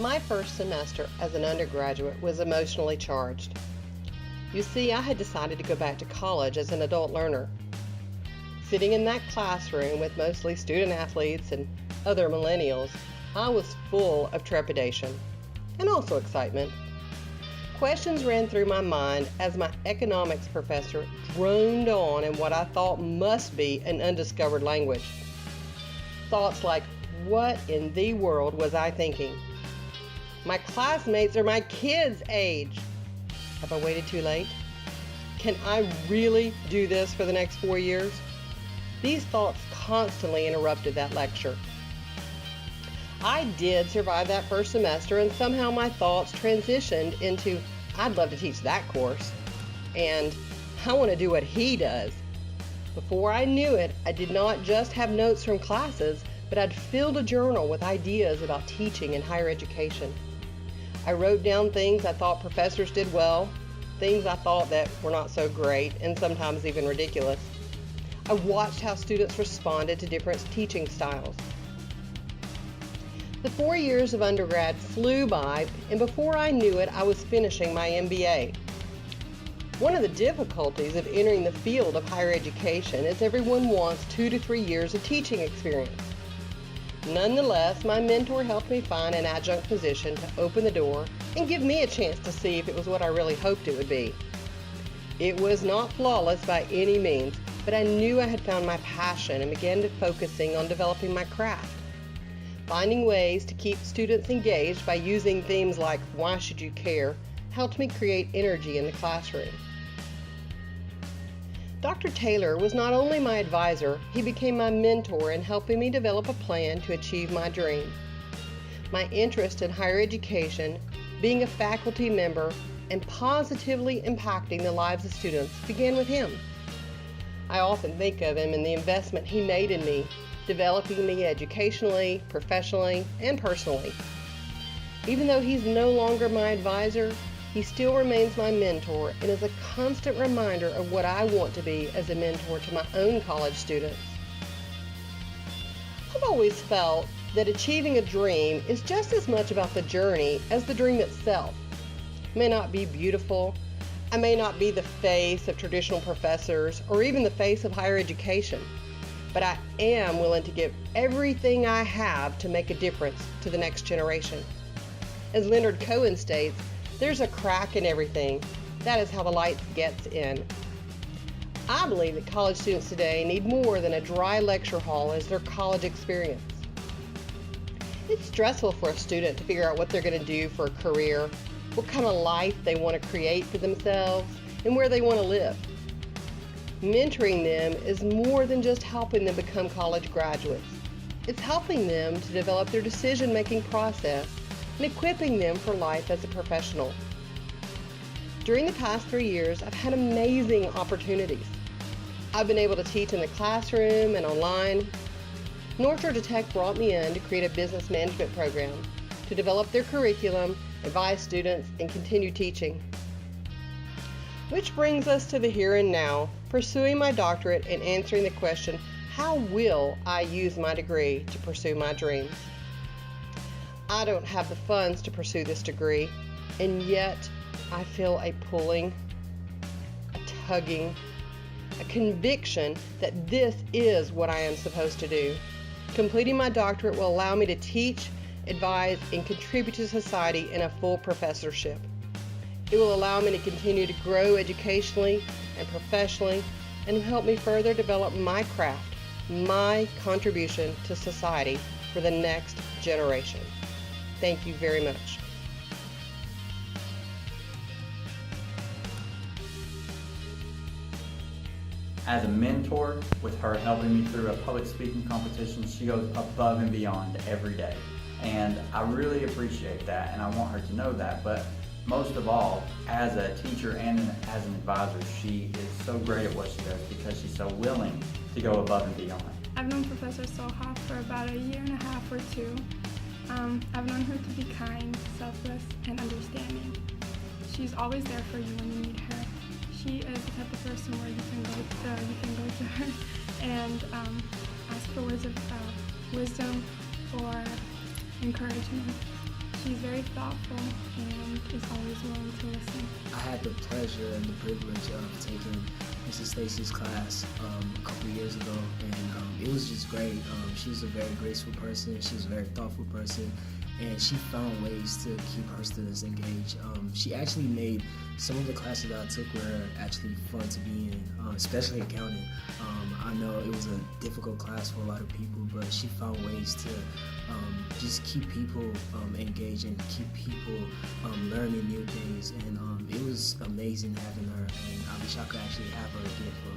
My first semester as an undergraduate was emotionally charged. You see, I had decided to go back to college as an adult learner. Sitting in that classroom with mostly student athletes and other millennials, I was full of trepidation and also excitement. Questions ran through my mind as my economics professor droned on in what I thought must be an undiscovered language. Thoughts like, what in the world was I thinking? My classmates are my kids' age. Have I waited too late? Can I really do this for the next 4 years? These thoughts constantly interrupted that lecture. I did survive that first semester, and somehow my thoughts transitioned into, I'd love to teach that course, and I want to do what he does. Before I knew it, I did not just have notes from classes, but I'd filled a journal with ideas about teaching in higher education. I wrote down things I thought professors did well, things I thought that were not so great, and sometimes even ridiculous. I watched how students responded to different teaching styles. The 4 years of undergrad flew by, and before I knew it, I was finishing my MBA. One of the difficulties of entering the field of higher education is everyone wants 2 to 3 years of teaching experience. Nonetheless, my mentor helped me find an adjunct position to open the door and give me a chance to see if it was what I really hoped it would be. It was not flawless by any means, but I knew I had found my passion and began focusing on developing my craft. Finding ways to keep students engaged by using themes like, why should you care, helped me create energy in the classroom. Dr. Taylor was not only my advisor, he became my mentor in helping me develop a plan to achieve my dream. My interest in higher education, being a faculty member, and positively impacting the lives of students began with him. I often think of him and the investment he made in me, developing me educationally, professionally, and personally. Even though he's no longer my advisor, he still remains my mentor and is a constant reminder of what I want to be as a mentor to my own college students. I've always felt that achieving a dream is just as much about the journey as the dream itself. It may not be beautiful, I may not be the face of traditional professors or even the face of higher education, but I am willing to give everything I have to make a difference to the next generation. As Leonard Cohen states, there's a crack in everything. That is how the light gets in. I believe that college students today need more than a dry lecture hall as their college experience. It's stressful for a student to figure out what they're going to do for a career, what kind of life they want to create for themselves, and where they want to live. Mentoring them is more than just helping them become college graduates. It's helping them to develop their decision-making process and equipping them for life as a professional. During the past 3 years, I've had amazing opportunities. I've been able to teach in the classroom and online. North Georgia Tech brought me in to create a business management program to develop their curriculum, advise students, and continue teaching. Which brings us to the here and now, pursuing my doctorate and answering the question, how will I use my degree to pursue my dreams? I don't have the funds to pursue this degree, and yet I feel a pulling, a tugging, a conviction that this is what I am supposed to do. Completing my doctorate will allow me to teach, advise, and contribute to society in a full professorship. It will allow me to continue to grow educationally and professionally and help me further develop my craft, my contribution to society for the next generation. Thank you very much. As a mentor, with her helping me through a public speaking competition, she goes above and beyond every day. And I really appreciate that, and I want her to know that. But most of all, as a teacher and as an advisor, she is so great at what she does because she's so willing to go above and beyond. I've known Professor Sulhoff for about a year and a half or two. I've known her to be kind, selfless, and understanding. She's always there for you when you need her. She is the type of person where you can go to her and ask for words of wisdom or encouragement. She She's very thoughtful and is always willing to listen. I had the pleasure and the privilege of taking Mrs. Staci's class a couple of years ago, and it was just great. She was a very graceful person. She was a very thoughtful person, and she found ways to keep her students engaged. She actually made some of the classes that I took were actually fun to be in, especially accounting. I know it was a difficult class for a lot of people, but she found ways to just keep people engaged and keep people learning new things, and it was amazing having her, and I wish I could actually have her again for